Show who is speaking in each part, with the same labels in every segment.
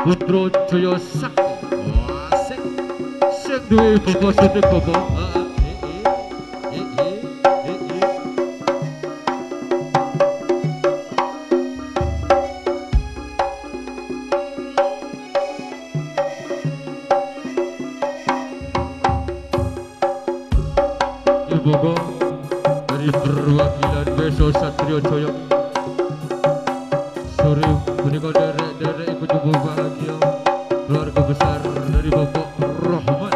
Speaker 1: Putra Jaya Sakti. Asik. Sing duwe bapa sedek bapa. Bogo dari perwakilan Beso Satrio Joyo sore menikah derek ikut tubuh bahagia keluarga besar dari Bapak Rahman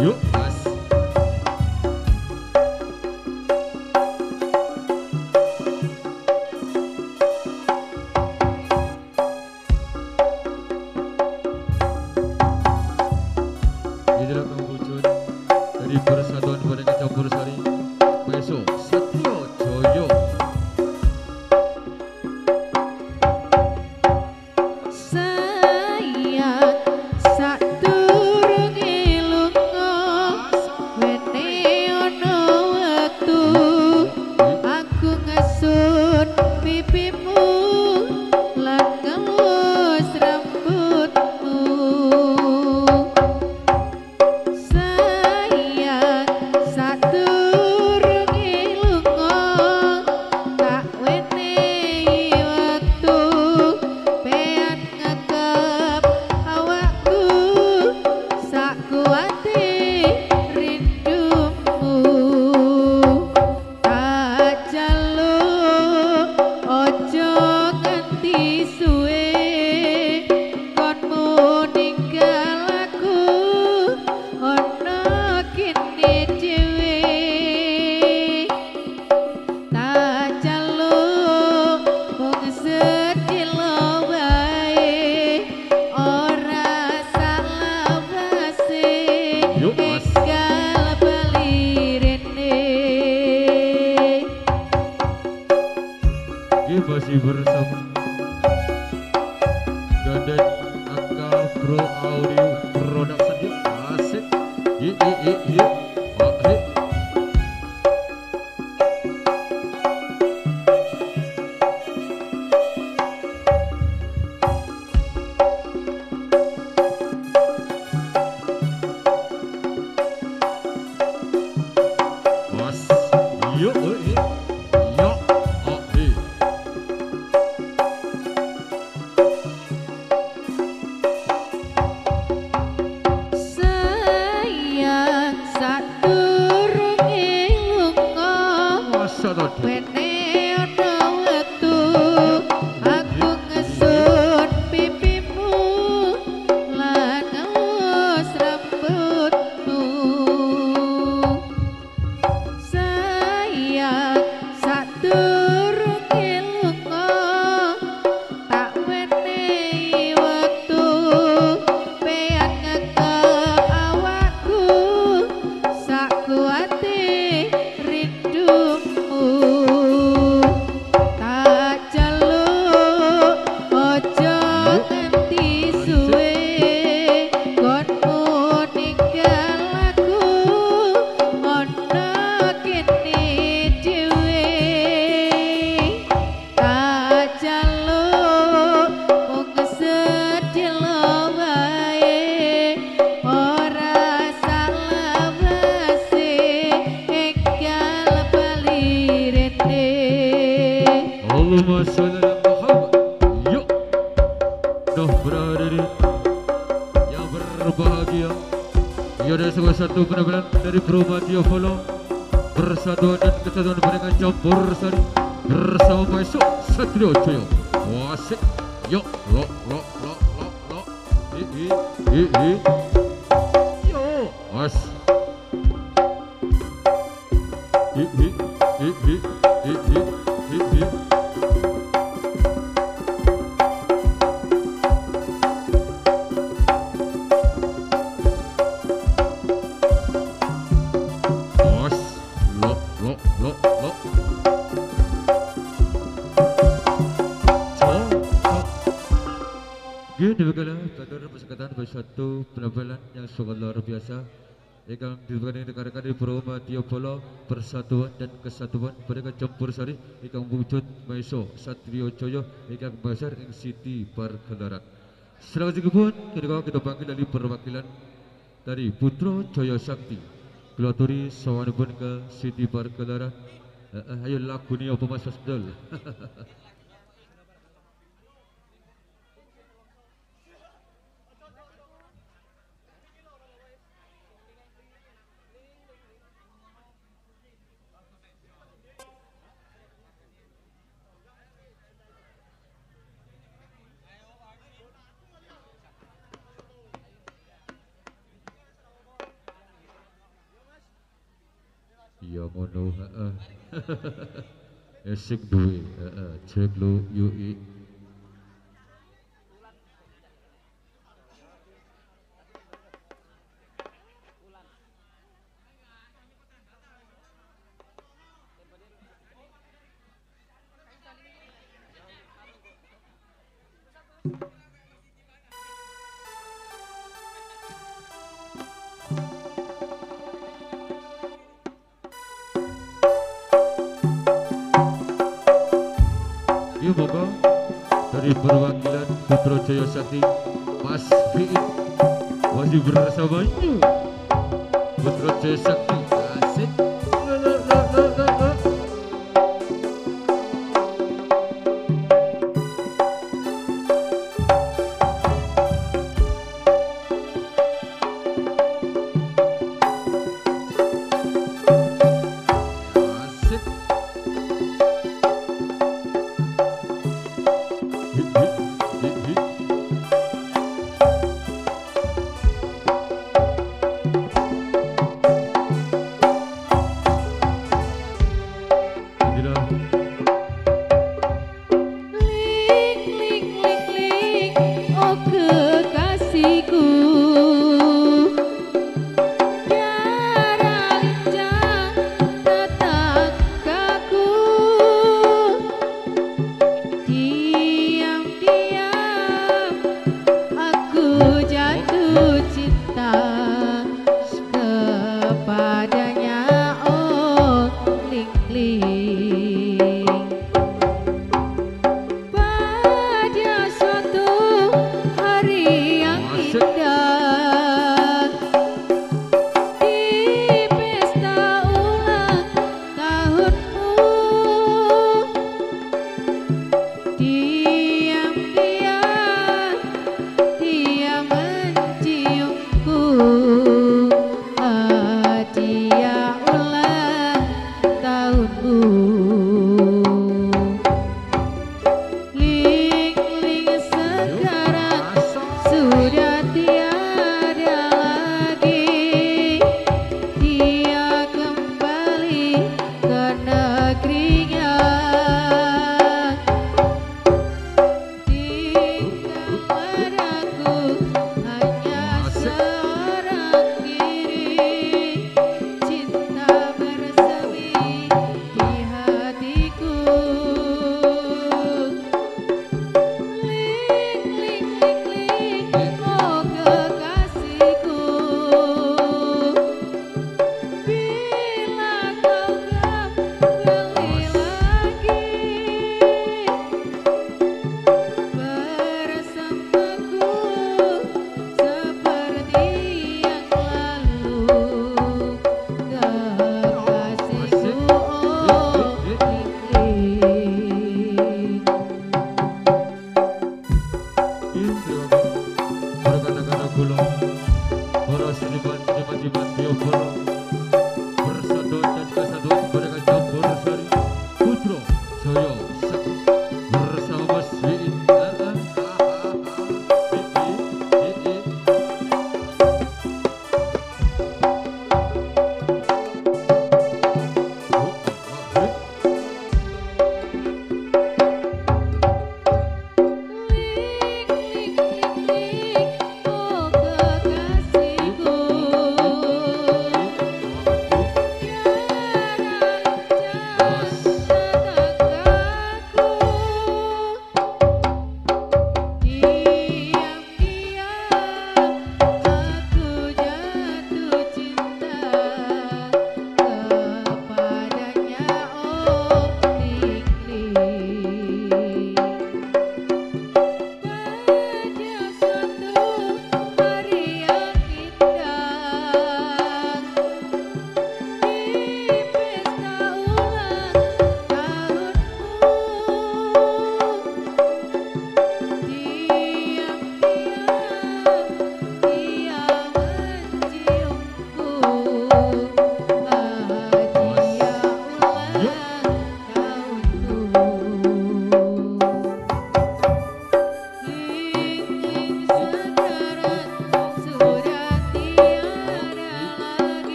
Speaker 1: yuk mas. Inilah wujud dari Persatuan Boneka Campur Sari Beso Satrio Joyo. Masih bersama Gandeng Angka Pro Audio Production. Asik. Oke. Mas, yuk. Allahumma sholli ala Muhammad. Yuk, noh berhadirin yang berbahagia. Ia adalah salah satu penampilan dari Promadio Follow Persatuan dan Kesatuan Boneka Campur Sari bersama Beso Satrio Joyo. Wasik, yuk, lo, yo, mas. Yun, dibagalah kader persekutuan bersatu penampilan yang sangat luar biasa. Yang diberikan rekan-rekan di Proma Tiopolo Persatuan dan Kesatuan pada campur sari ikan wujud Maiso Satrio Joyo ikan besar ing City Parkelaran. Setelah itu pun kita panggil dari perwakilan dari Putro Joyo Sakti Kelaturi sawanipun ke City Parkelaran. Ayo lagu ni apa mas Fasdol. Ya mono esik duwe cek lo yui Yuk monggo dari perwakilan Putro Jaya Sakti Mas Fiin masih bersama Putro Jaya Sakti asik
Speaker 2: Diam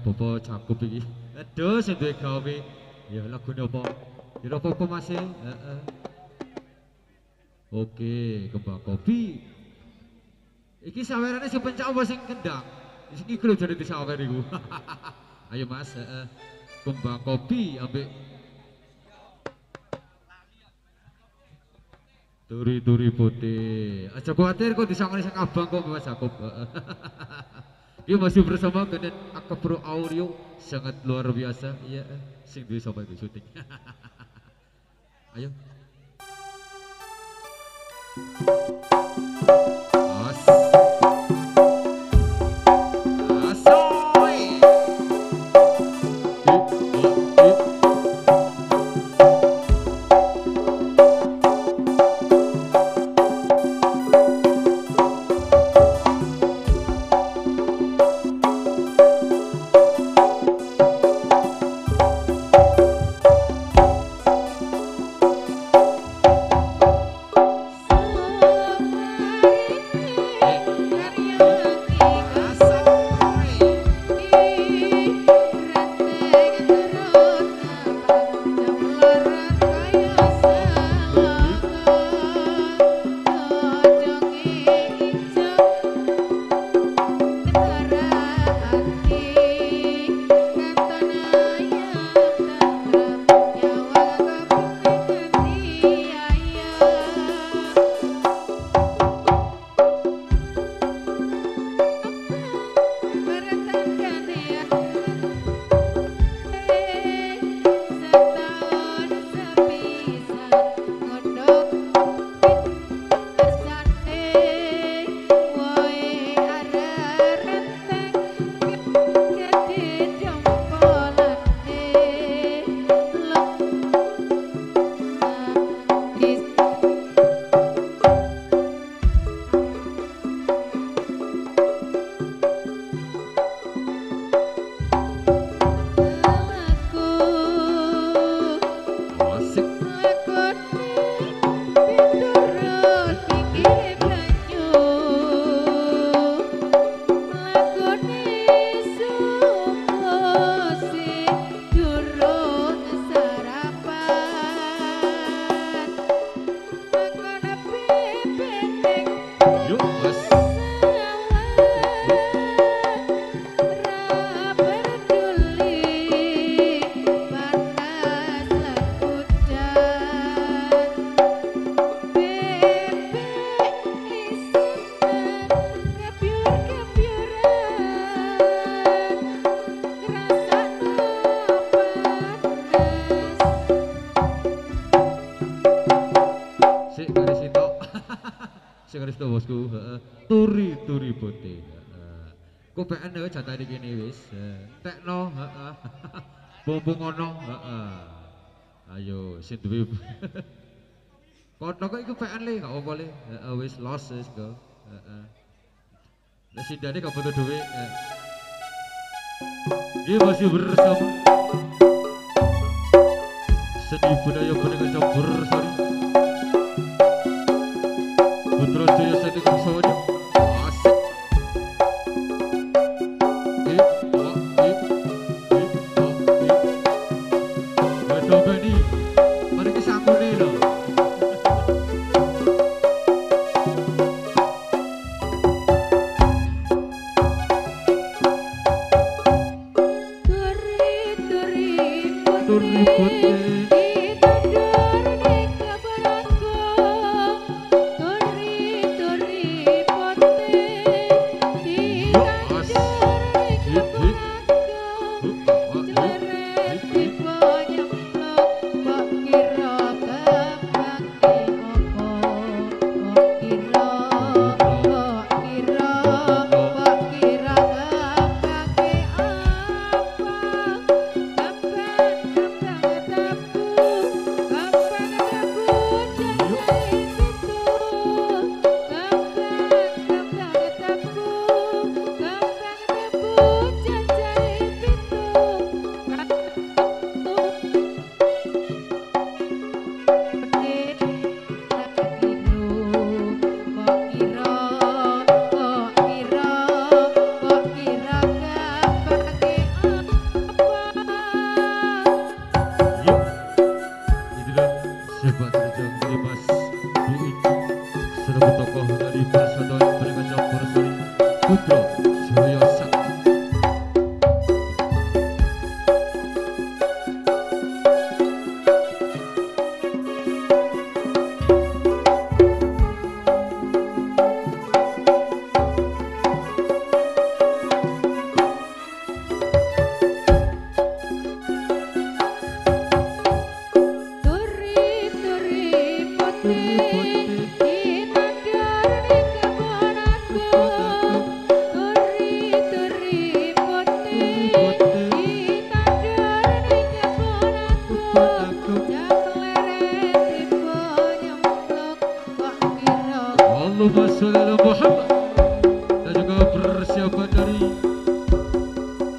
Speaker 1: Bapak cakup iki. Aduh sing duwe gawe. Ya lagune apa? Ya apa-apa Mas e. Heeh. Oke, kembang kopi. Iki sawerane sing pencak apa sing kendang? Iki lho jadi disawer iku. Ayo Mas, heeh. Kembang kopi ambek turi-turi putih. Aja khawatir kok disangoni sing abang kok Mas Jakob. Ini masih bersama dengan Akapro Audio sangat luar biasa. Iya, sing duwe sapa itu syuting. Ayo. As. Asoy. Kristo bosku, turi-turi putih. Kok PN ya jatah iki wis. Tekno, heeh. Bumbung ngono, heeh. Ayo sing duwe. Kono kok iku PN le, gak apa le. Heeh wis los wis go. Heeh. Lah sindane gak butuh duit. Dia masih bersama seni budaya boneka campur sari. Putra Jaya Seti Kusawaja asik. Betul Beni, mari kita sambune lho. Turi putih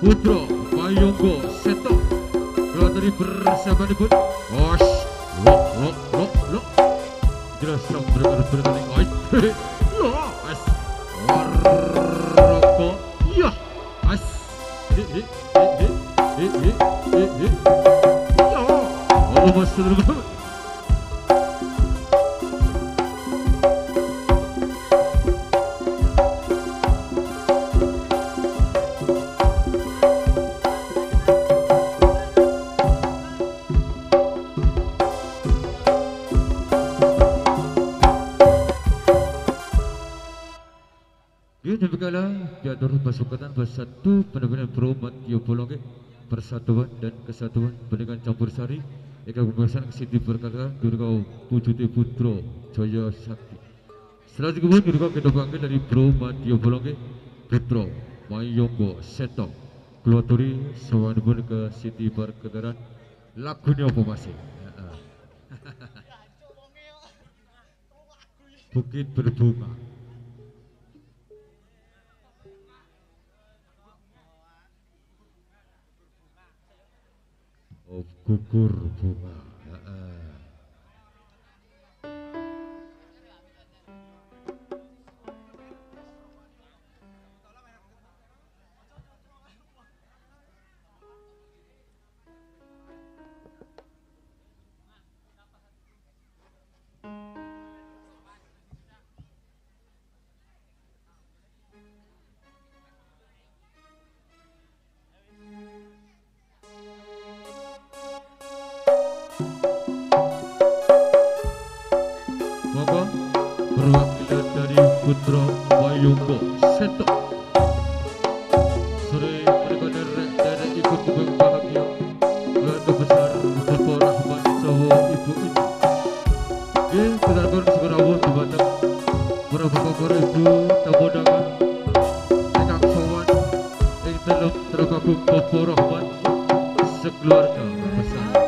Speaker 1: Putra Mayonggo Seto keluar dari bersama pun os lo jelas sang berkali oi lo as waroko ya as ya Allah masuk. Demikianlah diatur pasukan bersatu benar-benar berumat Yopolonge persatuan dan kesatuan pendidikan campur sari eka pembahasan Siti berkata Durga Pujuti Putro Jaya Sakti. Setelah kemudian Durga kita panggil dari berumat Yopolonge Putro Mayonggo Seto keluar dari sawan pun ke Siti berkataran lagunya apa masih Bukit Berbunga. Gugur bunga. Maka perwakilan dari Putra Mayonggo Seto sore mereka derek ikut berbahagia keluarga besar Bapak Rahman Sawo Ibu ini kedarkan segera awal dibatang para bapak ibu tabodangan tekak sawan yang dalam terkagum Bapak Rahman sekeluarga besar.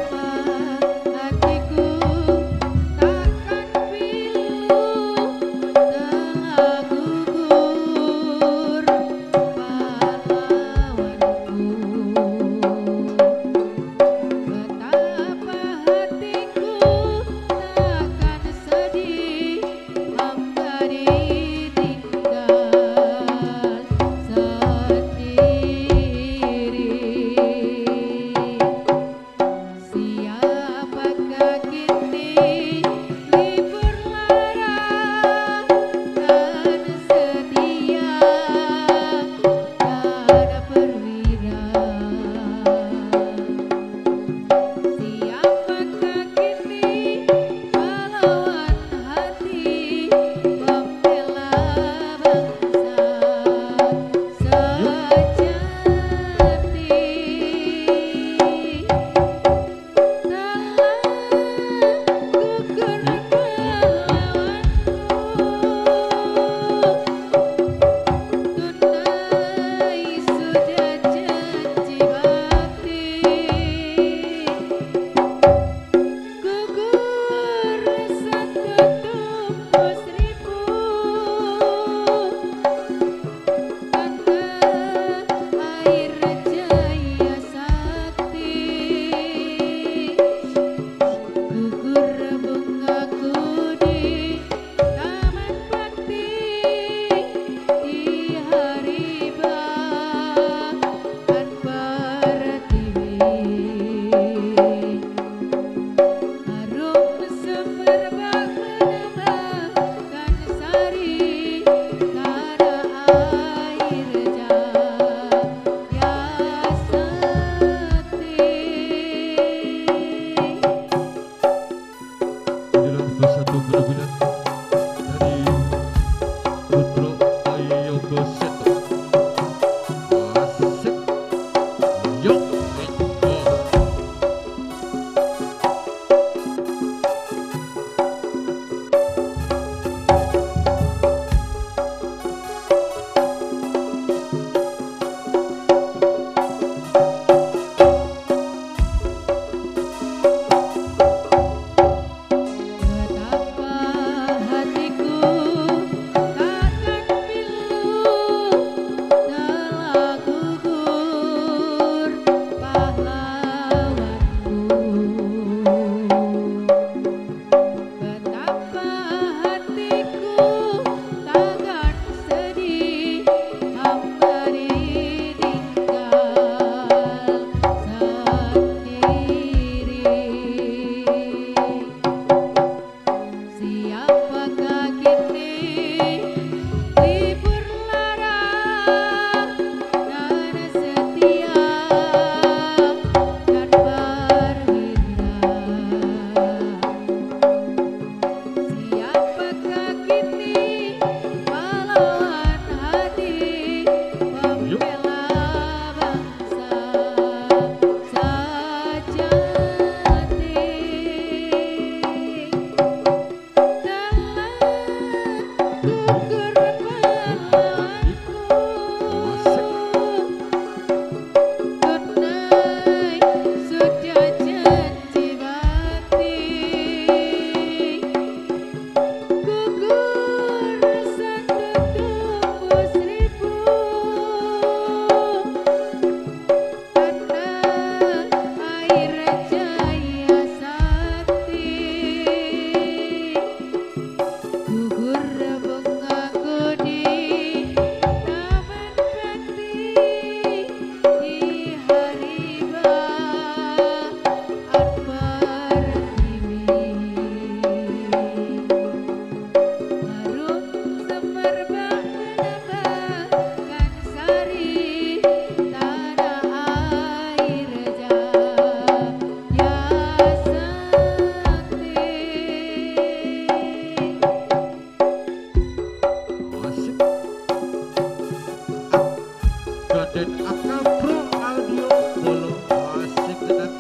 Speaker 1: Pro Audio Polo asik tenan.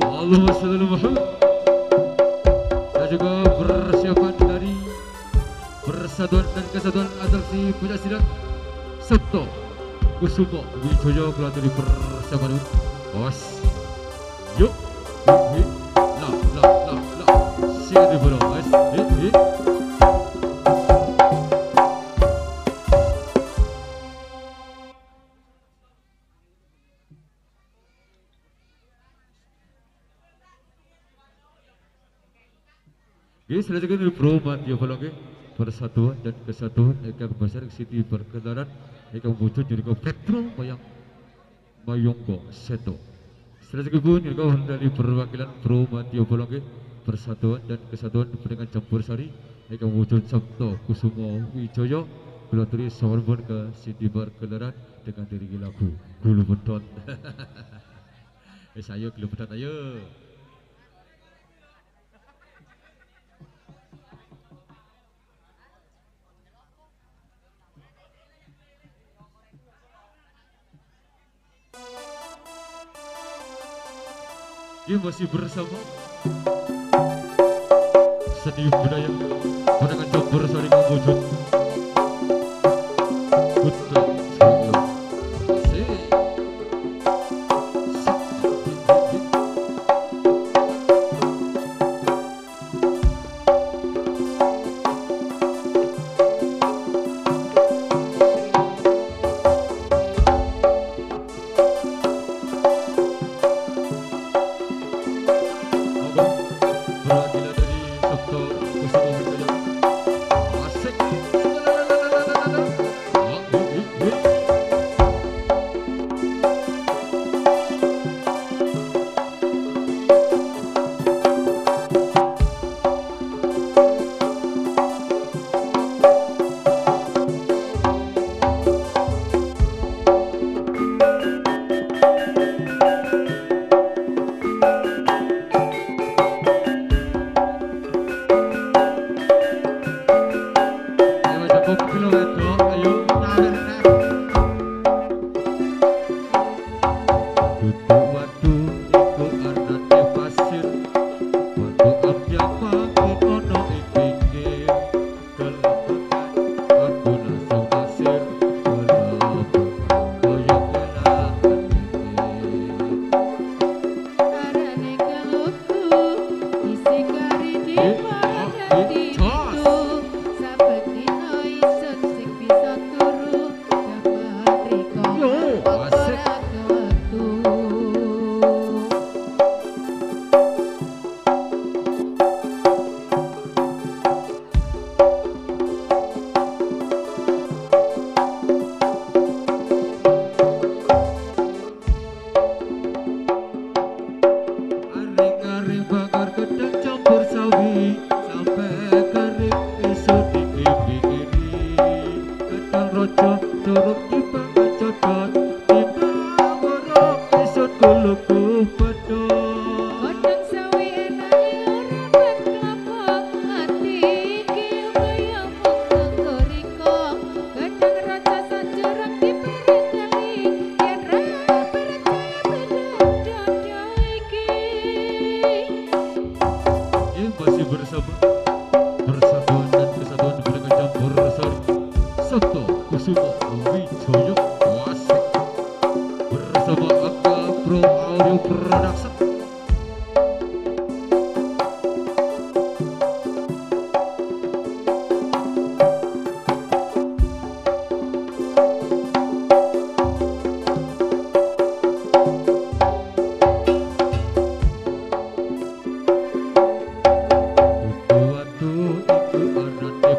Speaker 1: Allahumma sholli ala Muhammad. Dan juga persiapan dari Persatuan dan Kesatuan Atraksi Pencaksilat Sabto Kusumo Wijoyo Kelaturi persiapan bos. Yuk, la, siap di bawah, bos. Selanjutnya dari Pro Matio Palongge Persatuan dan Kesatuan Eka Besar Siti Perkendaran Eka Wujud jadi Petro Mayonggo Seto. Selanjutnya pun yang dari perwakilan Pro Matio Palongge Persatuan dan Kesatuan dengan Campur Sari Eka Wujud Sabto Kusumo Wijoyo Kelaturi Sawarban ke Siti Perkendaran dengan diri lagu Gulu Beton. Saya Gulu Beton ayo. Dia masih bersama seni budaya dengan campur sari wujud Buta Solo.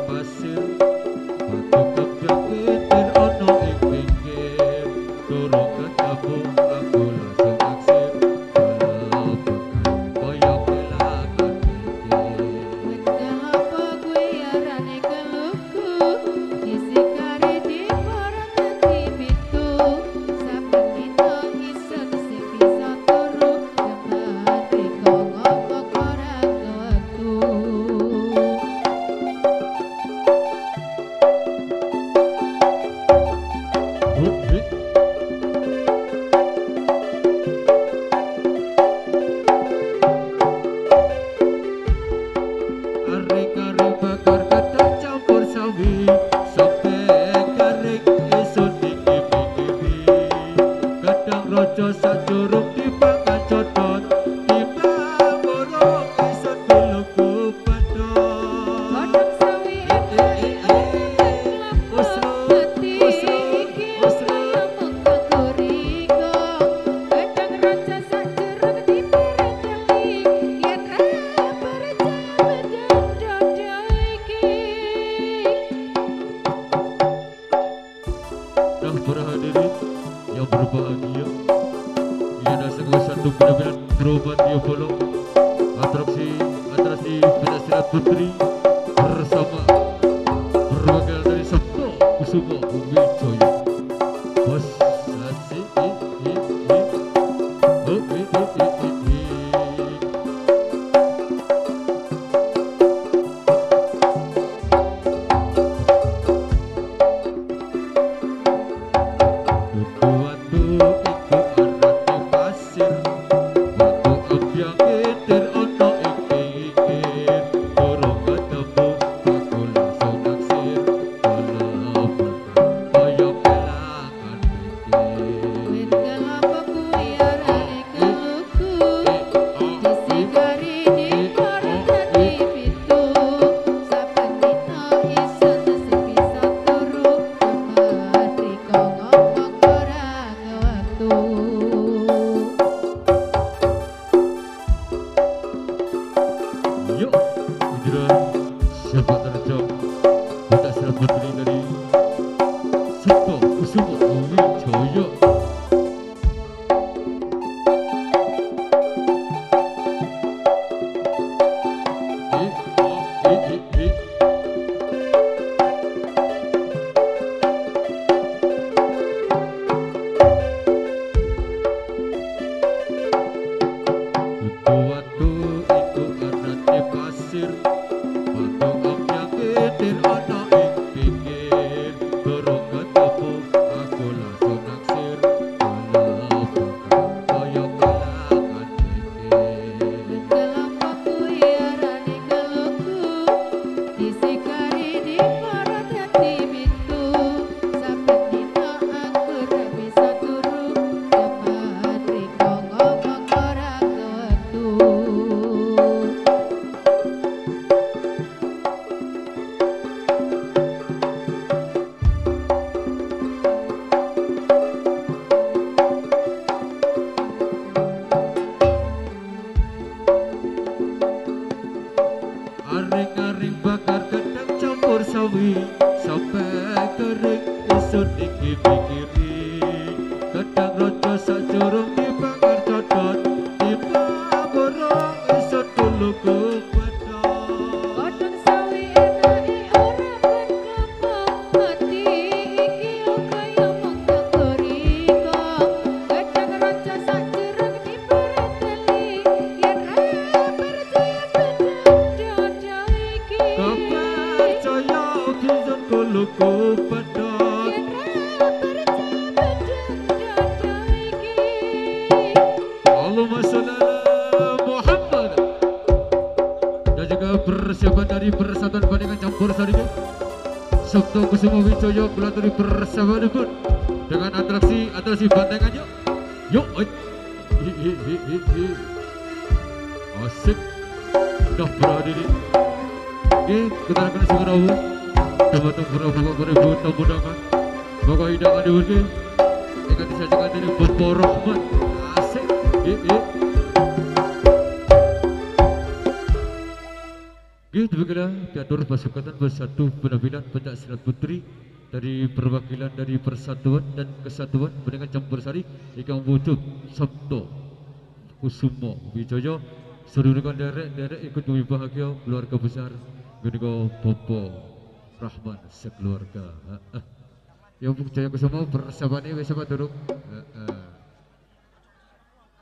Speaker 1: Pasir, batu kebyak ketir ono Nah para hadirin yang berbahagia, ini ada sebuah satu penampilan Akrobat Diavolo, atraksi penasihat putri bersama perwakilan dari Sabto Kusumo Wijoyo. Bos asik aring-aring bakar gedang campur sawi sampai kering isun iki pikiri gedang rojo sak curung dibakar codot tiba borong isun dulu ku
Speaker 2: godhong sawi enake ora berkembang mati iki yo kaya monggo goriko gedang rojo sak curung dipereteli yen ra percaya
Speaker 1: luku pedot Allahumma sholli ala Muhammad. Dan juga persiapan dari persatuan bandingan campur sari Sabto Kusumo Wijoyo melalui persahabatan pun dengan atraksi bandengannya. Yuk asik dah berhadirin. Oke, kita akan segera teman-teman beribu tamudakan maka hidangan diwujud ikan disajikan dari Bapak Rahmat asik gitu begini diatur pasukan bersatu penampilan pencak silat putri dari perwakilan dari Persatuan dan Kesatuan Pendengar Campur Sari ikan wujud Sabto Kusumo Wijoyo seluruhkan derek ikut bahagia keluarga besar Genigo Bapak Rahman sekeluarga. Ya Bung Jaya Kusumo persahabatan ini bersama turun